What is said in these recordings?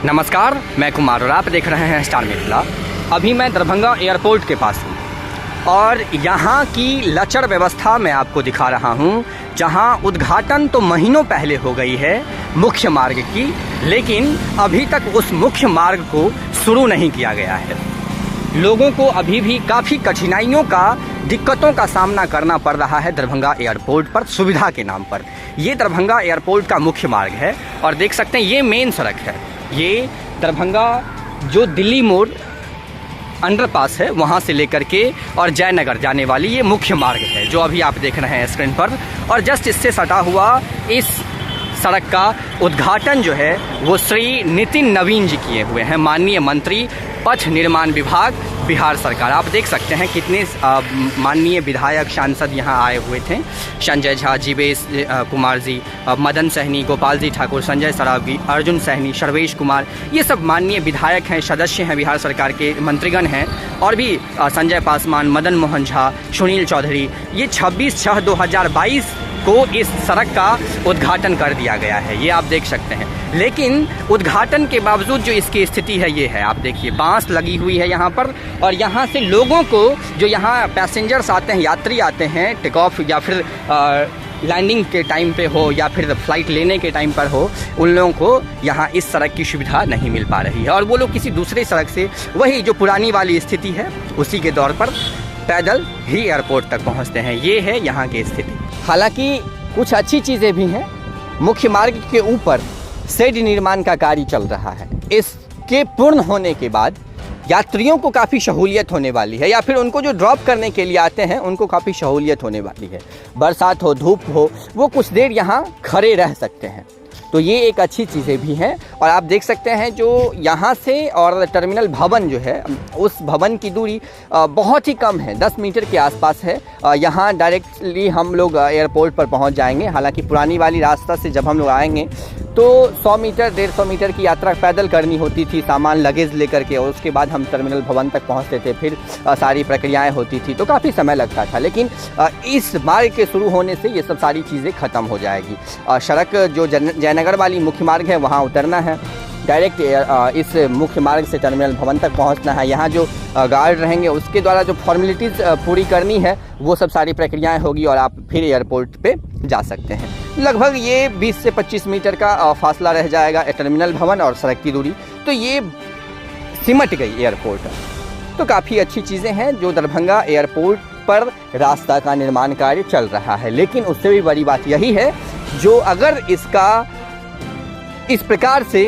नमस्कार, मैं कुमार और आप देख रहे हैं स्टार मिथिला। अभी मैं दरभंगा एयरपोर्ट के पास हूँ और यहाँ की लचर व्यवस्था मैं आपको दिखा रहा हूँ, जहाँ उद्घाटन तो महीनों पहले हो गई है मुख्य मार्ग की, लेकिन अभी तक उस मुख्य मार्ग को शुरू नहीं किया गया है। लोगों को अभी भी काफ़ी कठिनाइयों का, दिक्कतों का सामना करना पड़ रहा है दरभंगा एयरपोर्ट पर सुविधा के नाम पर। ये दरभंगा एयरपोर्ट का मुख्य मार्ग है और देख सकते हैं ये मेन सड़क है। ये दरभंगा जो दिल्ली मोड़ अंडरपास है वहाँ से लेकर के और जयनगर जाने वाली ये मुख्य मार्ग है जो अभी आप देख रहे हैं स्क्रीन पर। और जस्ट इससे सटा हुआ इस सड़क का उद्घाटन जो है वो श्री नितिन नवीन जी किए हुए हैं, माननीय मंत्री पथ निर्माण विभाग बिहार सरकार। आप देख सकते हैं कितने माननीय विधायक सांसद यहाँ आए हुए थे। संजय झा, जीवेश कुमार जी, मदन सहनी, गोपाल जी ठाकुर, संजय सरावगी, अर्जुन सहनी, सर्वेश कुमार, ये सब माननीय विधायक हैं, सदस्य हैं, बिहार सरकार के मंत्रीगण हैं। और भी संजय पासवान, मदन मोहन झा, सुनील चौधरी, ये 26/6/2022 को इस सड़क का उद्घाटन कर दिया गया है, ये आप देख सकते हैं। लेकिन उद्घाटन के बावजूद जो इसकी स्थिति है ये है, आप देखिए बांस लगी हुई है यहाँ पर। और यहाँ से लोगों को, जो यहाँ पैसेंजर्स आते हैं, यात्री आते हैं, टेक ऑफ या फिर लैंडिंग के टाइम पे हो या फिर फ्लाइट लेने के टाइम पर हो, उन लोगों को यहाँ इस सड़क की सुविधा नहीं मिल पा रही है। और वो लोग किसी दूसरी सड़क से, वही जो पुरानी वाली स्थिति है उसी के दौर पर पैदल ही एयरपोर्ट तक पहुँचते हैं। ये है यहाँ की स्थिति। हालांकि कुछ अच्छी चीज़ें भी हैं। मुख्य मार्ग के ऊपर शेड निर्माण का कार्य चल रहा है। इसके पूर्ण होने के बाद यात्रियों को काफ़ी सहूलियत होने वाली है, या फिर उनको जो ड्रॉप करने के लिए आते हैं उनको काफ़ी सहूलियत होने वाली है। बरसात हो, धूप हो, वो कुछ देर यहाँ खड़े रह सकते हैं, तो ये एक अच्छी चीज़ें भी हैं। और आप देख सकते हैं जो यहाँ से और टर्मिनल भवन जो है, उस भवन की दूरी बहुत ही कम है, 10 मीटर के आसपास है। यहाँ डायरेक्टली हम लोग एयरपोर्ट पर पहुँच जाएंगे। हालांकि पुरानी वाली रास्ता से जब हम लोग आएंगे तो 100 मीटर 150 मीटर की यात्रा पैदल करनी होती थी, सामान लगेज लेकर के, और उसके बाद हम टर्मिनल भवन तक पहुँचते थे, फिर सारी प्रक्रियाएँ होती थी, तो काफ़ी समय लगता था। लेकिन इस मार्ग के शुरू होने से ये सब सारी चीज़ें ख़त्म हो जाएगी। सड़क जो जयनगर वाली मुख्य मार्ग है वहाँ उतरना है, डायरेक्ट इस मुख्य मार्ग से टर्मिनल भवन तक पहुंचना है। यहाँ जो गार्ड रहेंगे उसके द्वारा जो फॉर्मेलिटीज़ पूरी करनी है वो सब सारी प्रक्रियाएं होगी और आप फिर एयरपोर्ट पे जा सकते हैं। लगभग ये 20 से 25 मीटर का फासला रह जाएगा टर्मिनल भवन और सड़क की दूरी, तो ये सिमट गई एयरपोर्ट। तो काफ़ी अच्छी चीज़ें हैं जो दरभंगा एयरपोर्ट पर रास्ता का निर्माण कार्य चल रहा है। लेकिन उससे भी बड़ी बात यही है, जो अगर इसका इस प्रकार से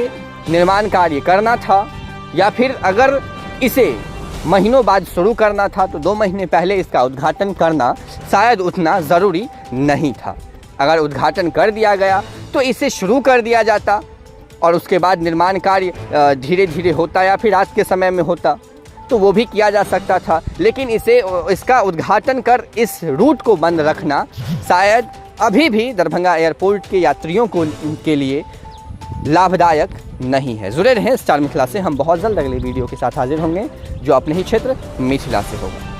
निर्माण कार्य करना था या फिर अगर इसे महीनों बाद शुरू करना था तो 2 महीने पहले इसका उद्घाटन करना शायद उतना ज़रूरी नहीं था। अगर उद्घाटन कर दिया गया तो इसे शुरू कर दिया जाता और उसके बाद निर्माण कार्य धीरे धीरे होता या फिर आज के समय में होता तो वो भी किया जा सकता था। लेकिन इसका उद्घाटन कर इस रूट को बंद रखना शायद अभी भी दरभंगा एयरपोर्ट के यात्रियों के लिए लाभदायक नहीं है। जुड़े रहें स्टार मिथिला से, हम बहुत जल्द अगले वीडियो के साथ हाजिर होंगे जो अपने ही क्षेत्र मिथिला से होगा।